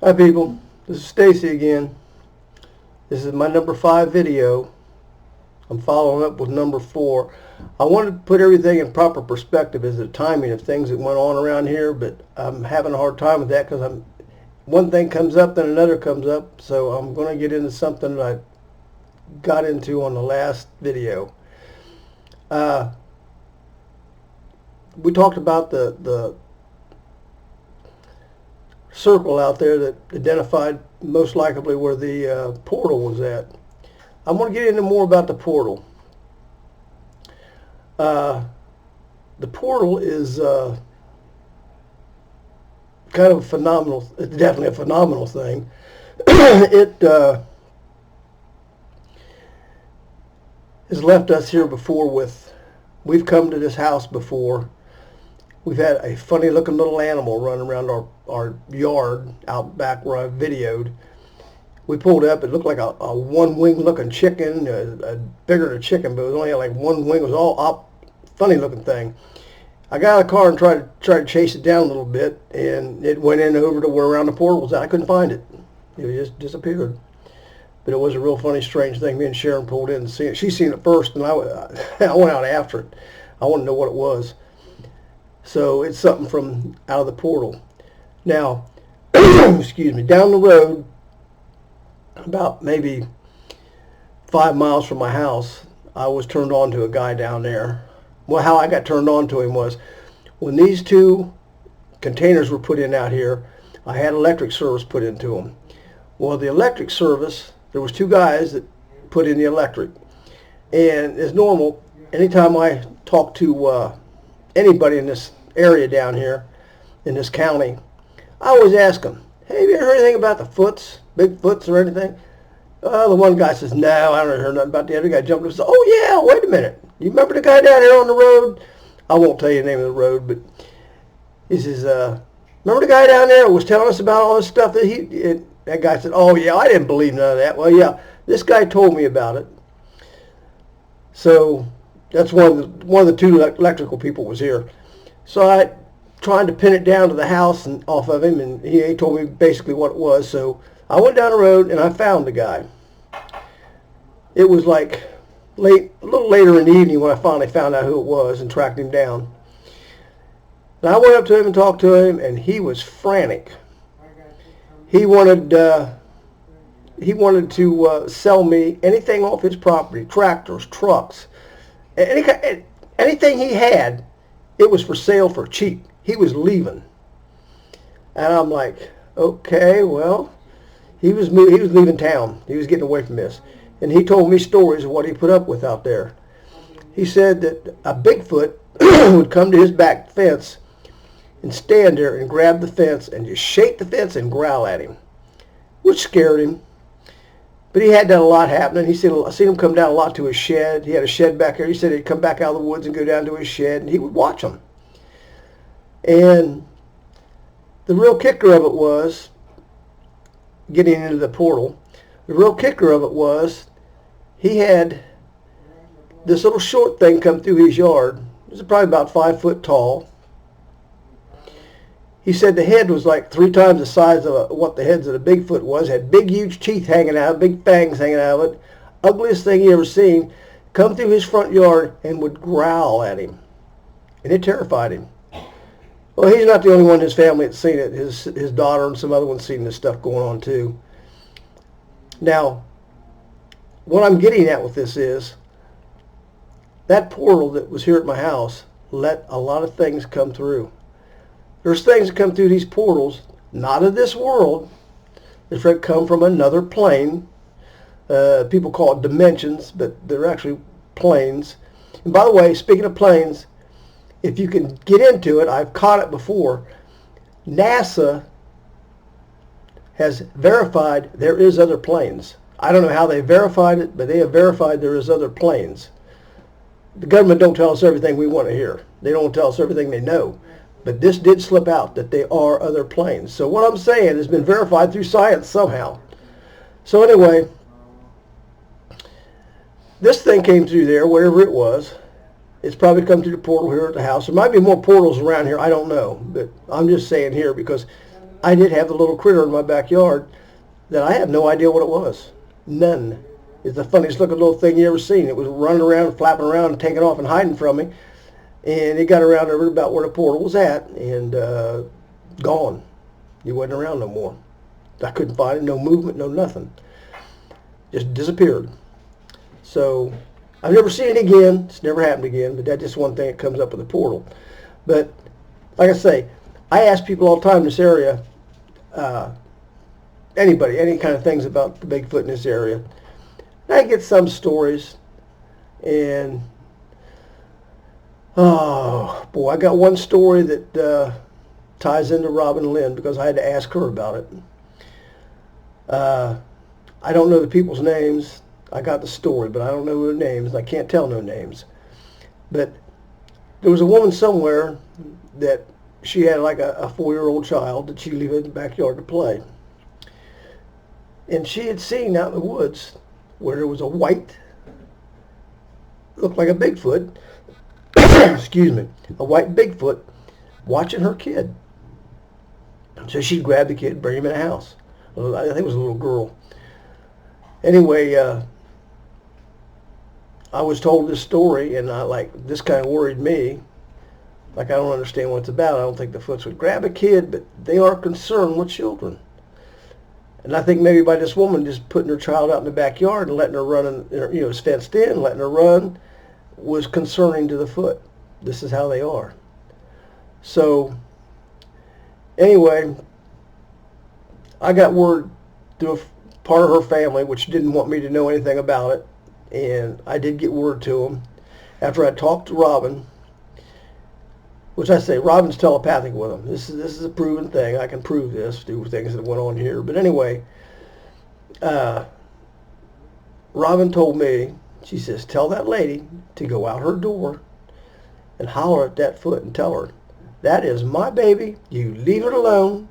Hi people, this is Stacy again. This is my number 5 video. I'm following up with number 4. I wanted to put everything in proper perspective as the timing of things that went on around here, but I'm having a hard time with that because one thing comes up, then another comes up, so I'm going to get into something that I got into on the last video. We talked about the circle out there that identified most likely where the portal was at. I want to get into more about the portal. The portal is kind of phenomenal. It's definitely a phenomenal thing. It has left us here before we've come to this house before. We've had a funny looking little animal running around our yard out back where I videoed. We pulled up, it looked like a one-winged looking chicken, bigger than a chicken, but it was only like one wing. It was all up, funny looking thing. I got out of the car and tried to chase it down a little bit, and it went in over to where around the portal was at. I couldn't find it. It just disappeared. But it was a real funny, strange thing. Me and Sharon pulled in and seen it. She seen it first, and I went out after it. I wanted to know what it was. So it's something from out of the portal. Now, excuse me, down the road, about maybe 5 miles from my house, I was turned on to a guy down there. Well, how I got turned on to him was when these two containers were put in out here, I had electric service put into them. Well, the electric service, there was 2 guys that put in the electric. And as normal, anytime I talk to anybody in this area down here, in this county, I always ask them, hey, have you ever heard anything about the Foots, Bigfoots or anything? The one guy says, no, I don't heard nothing about the other guy. Jumped up and said, oh yeah, wait a minute. You remember the guy down here on the road? I won't tell you the name of the road, but he says, remember the guy down there who was telling us about all this stuff that that guy said, oh yeah, I didn't believe none of that. Well, yeah, this guy told me about it. So that's one of the 2 electrical people was here. So I tried to pin it down to the house and off of him, and he told me basically what it was. So I went down the road and I found the guy. It was like a little later in the evening when I finally found out who it was and tracked him down. And I went up to him and talked to him, and he was frantic. He wanted to sell me anything off his property, tractors, trucks, anything he had. It was for sale for cheap. He was leaving. And I'm like, okay, well, he was leaving town. He was getting away from this. And he told me stories of what he put up with out there. He said that a Bigfoot would come to his back fence and stand there and grab the fence and just shake the fence and growl at him, which scared him. But he had that a lot happening. He said, I seen him come down a lot to his shed. He had a shed back there. He said he'd come back out of the woods and go down to his shed, and he would watch them. And the real kicker of it was, getting into the portal, the real kicker of it was, he had this little short thing come through his yard. It was probably about 5 foot tall. He said the head was like 3 times the size of what the heads of the Bigfoot was. Had big, huge teeth hanging out, big fangs hanging out of it. Ugliest thing he ever seen. Come through his front yard and would growl at him. And it terrified him. Well, he's not the only one in his family that's seen it. His daughter and some other ones seen this stuff going on too. Now, what I'm getting at with this is, that portal that was here at my house let a lot of things come through. There's things that come through these portals, not of this world. They come from another plane. People call it dimensions, but they're actually planes. And by the way, speaking of planes, if you can get into it, I've caught it before. NASA has verified there is other planes. I don't know how they verified it, but they have verified there is other planes. The government don't tell us everything we want to hear. They don't tell us everything they know. But this did slip out that they are other planes. So what I'm saying has been verified through science somehow. So anyway, this thing came through there, wherever it was. It's probably come through the portal here at the house. There might be more portals around here. I don't know. But I'm just saying here because I did have the little critter in my backyard that I had no idea what it was. None. It's the funniest looking little thing you ever seen. It was running around, flapping around, and taking off and hiding from me. And it got around over about where the portal was at, and gone. He wasn't around no more. I couldn't find it. No movement, no nothing. Just disappeared. So I've never seen it again. It's never happened again. But that's just one thing that comes up with the portal. But like I say, I ask people all the time in this area, anybody, any kind of things about the Bigfoot in this area. And I get some stories, and oh boy, I got one story that ties into Robin Lynn because I had to ask her about it. I don't know the people's names. I got the story, but I don't know their names. I can't tell no names. But there was a woman somewhere that she had like a 4-year-old child that she leave in the backyard to play. And she had seen out in the woods where there was a white, looked like a Bigfoot, excuse me, a white Bigfoot watching her kid. So she grabbed the kid, bring him in the house. I think it was a little girl. Anyway, I was told this story, and this kind of worried me. Like, I don't understand what it's about. I don't think the Foots would grab a kid, but they are concerned with children. And I think maybe by this woman just putting her child out in the backyard and letting her run, it's fenced in, letting her run, was concerning to the Foot. This is how they are. So, anyway, I got word through a part of her family, which didn't want me to know anything about it, and I did get word to them after I talked to Robin, which I say Robin's telepathic with them. This is a proven thing. I can prove this through things that went on here. But anyway, Robin told me, she says, tell that lady to go out her door and holler at that Foot and tell her, that is my baby. You leave her alone.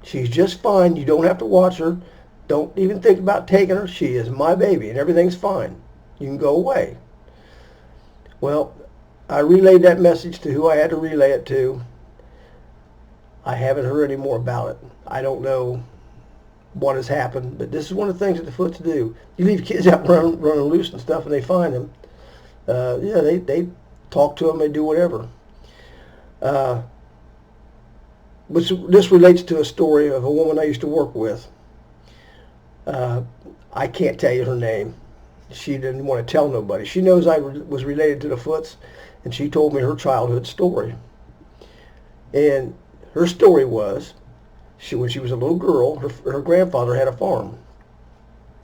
She's just fine. You don't have to watch her. Don't even think about taking her. She is my baby, and everything's fine. You can go away. Well, I relayed that message to who I had to relay it to. I haven't heard any more about it. I don't know what has happened, but this is one of the things that the Foots do. You leave kids out running loose and stuff, and they find them. They talk to them. They do whatever. This relates to a story of a woman I used to work with. I can't tell you her name. She didn't want to tell nobody. She knows I was related to the Foots, and she told me her childhood story. And her story was, when she was a little girl, her grandfather had a farm.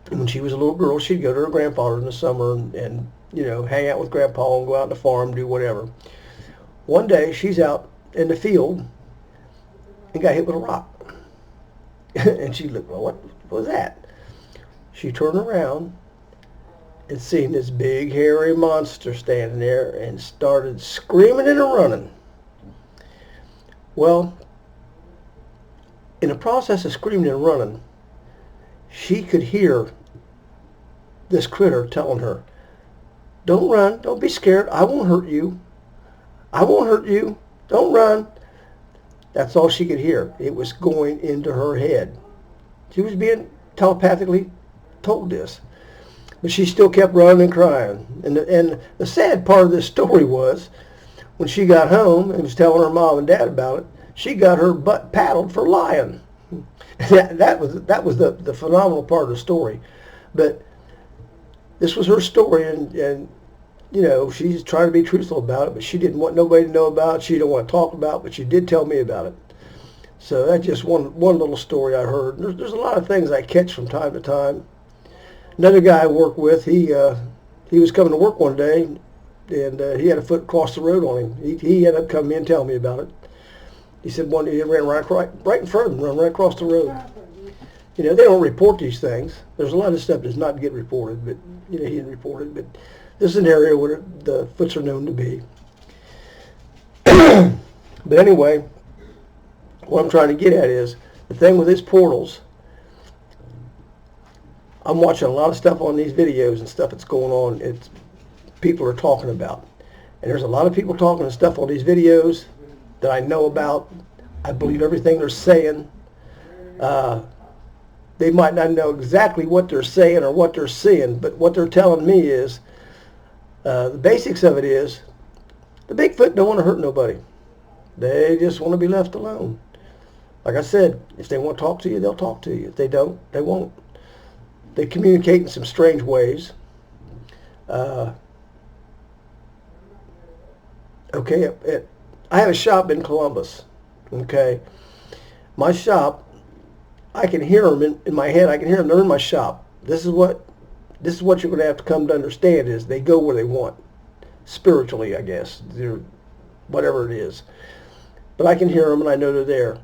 And when she was a little girl, she'd go to her grandfather in the summer and hang out with Grandpa and go out on the farm, do whatever. One day, she's out in the field and got hit with a rock. And she looked, well, what was that? She turned around and seen this big hairy monster standing there and started screaming and running. Well, in the process of screaming and running, she could hear this critter telling her, don't run, don't be scared, I won't hurt you. I won't hurt you, don't run. That's all she could hear. It was going into her head. She was being telepathically told this. But she still kept running and crying. And the sad part of this story was, when she got home and was telling her mom and dad about it, she got her butt paddled for lying. that was the phenomenal part of the story. But this was her story, and she's trying to be truthful about it, but she didn't want nobody to know about it. She didn't want to talk about it, but she did tell me about it. So that's just one little story I heard. There's a lot of things I catch from time to time. Another guy I work with, he was coming to work one day, and he had a foot across the road on him. He ended up coming in and telling me about it. He said one day he ran right in front of him, ran right across the road. They don't report these things. There's a lot of stuff that's not to get reported, but he didn't report it. But this is an area where the Foots are known to be. But anyway, what I'm trying to get at is, the thing with these portals, I'm watching a lot of stuff on these videos and stuff that's going on. People are talking about. And there's a lot of people talking and stuff on these videos that I know about. I believe everything they're saying. Uh, they might not know exactly what they're saying or what they're seeing, but what they're telling me is, the basics of it is, the Bigfoot don't want to hurt nobody. They just want to be left alone. Like I said, if they want to talk to you, they'll talk to you. If they don't, they won't. They communicate in some strange ways. Okay, I have a shop in Columbus. Okay, my shop, I can hear them in my head. I can hear them. They're in my shop. This is what you're going to have to come to understand is they go where they want, spiritually, I guess. They're, whatever it is. But I can hear them and I know they're there.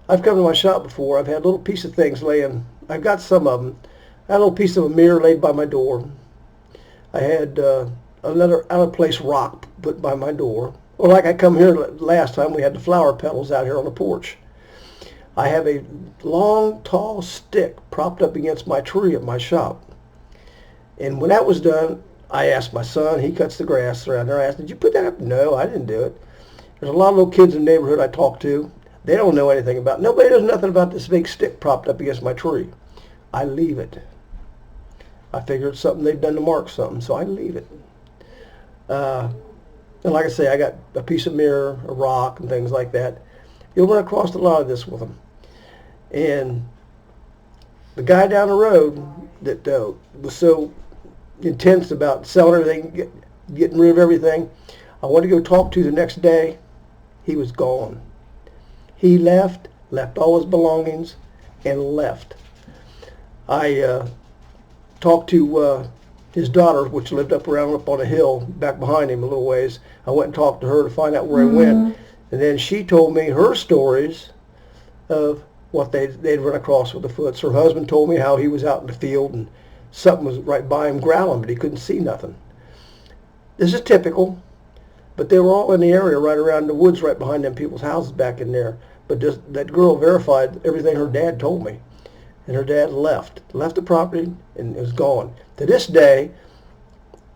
I've come to my shop before. I've had a little piece of things laying. I've got some of them. I had a little piece of a mirror laid by my door. I had another out of place rock put by my door. Or like I come here last time, we had the flower petals out here on the porch. I have a long, tall stick propped up against my tree at my shop. And when that was done, I asked my son, he cuts the grass around there. I asked, did you put that up? No, I didn't do it. There's a lot of little kids in the neighborhood I talk to. They don't know anything about it. Nobody knows nothing about this big stick propped up against my tree. I leave it. I figure it's something they've done to mark something, so I leave it. And like I say, I got a piece of mirror, a rock, and things like that. You'll run across a lot of this with them. And the guy down the road that was so intense about selling everything, getting rid of everything, I wanted to go talk to the next day. He was gone. He left all his belongings, and left. I talked to his daughter, which lived up on a hill back behind him a little ways. I went and talked to her to find out where he went. And then she told me her stories of what they'd run across with the Foots. Her husband told me how he was out in the field and something was right by him growling, but he couldn't see nothing. This is typical, but they were all in the area right around the woods right behind them people's houses back in there. But just that girl verified everything her dad told me. And her dad left the property and was gone. To this day,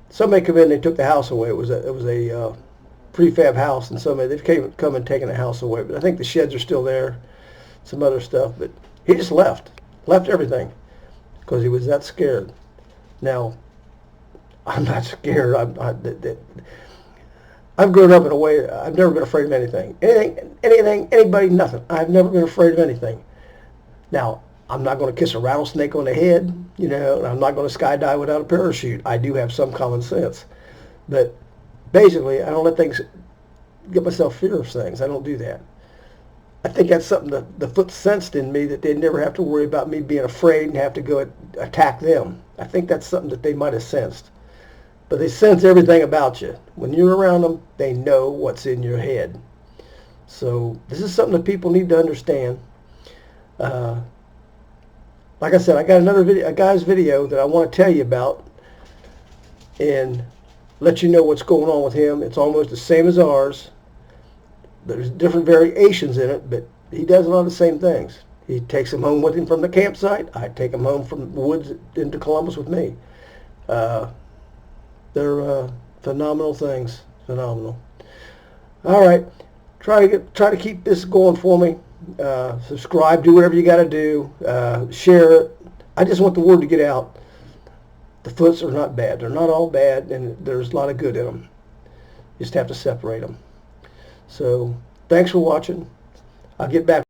somebody come in, they took the house away. It was a prefab house, and they've come and taken the house away. But I think the sheds are still there, some other stuff. But he just left everything because he was that scared. Now, I'm not scared. I've grown up in a way. I've never been afraid of anything, anybody, nothing. I've never been afraid of anything. Now, I'm not going to kiss a rattlesnake on the head, and I'm not going to skydive without a parachute. I do have some common sense. But basically, I don't let things get myself fear of things. I don't do that. I think that's something that the Foot sensed in me, that they'd never have to worry about me being afraid and have to go attack them. I think that's something that they might have sensed. But they sense everything about you. When you're around them, they know what's in your head. So this is something that people need to understand. Like I said, I got a guy's video that I want to tell you about and let you know what's going on with him. It's almost the same as ours. There's different variations in it, but he does a lot of the same things. He takes them home with him from the campsite. I take them home from the woods into Columbus with me. They're phenomenal things. Phenomenal. All right, try to keep this going for me. Subscribe, do whatever you got to do, share it. I just want the word to get out. The Foots are not bad. They're not all bad, and there's a lot of good in them. You just have to separate them. So thanks for watching. I'll get back.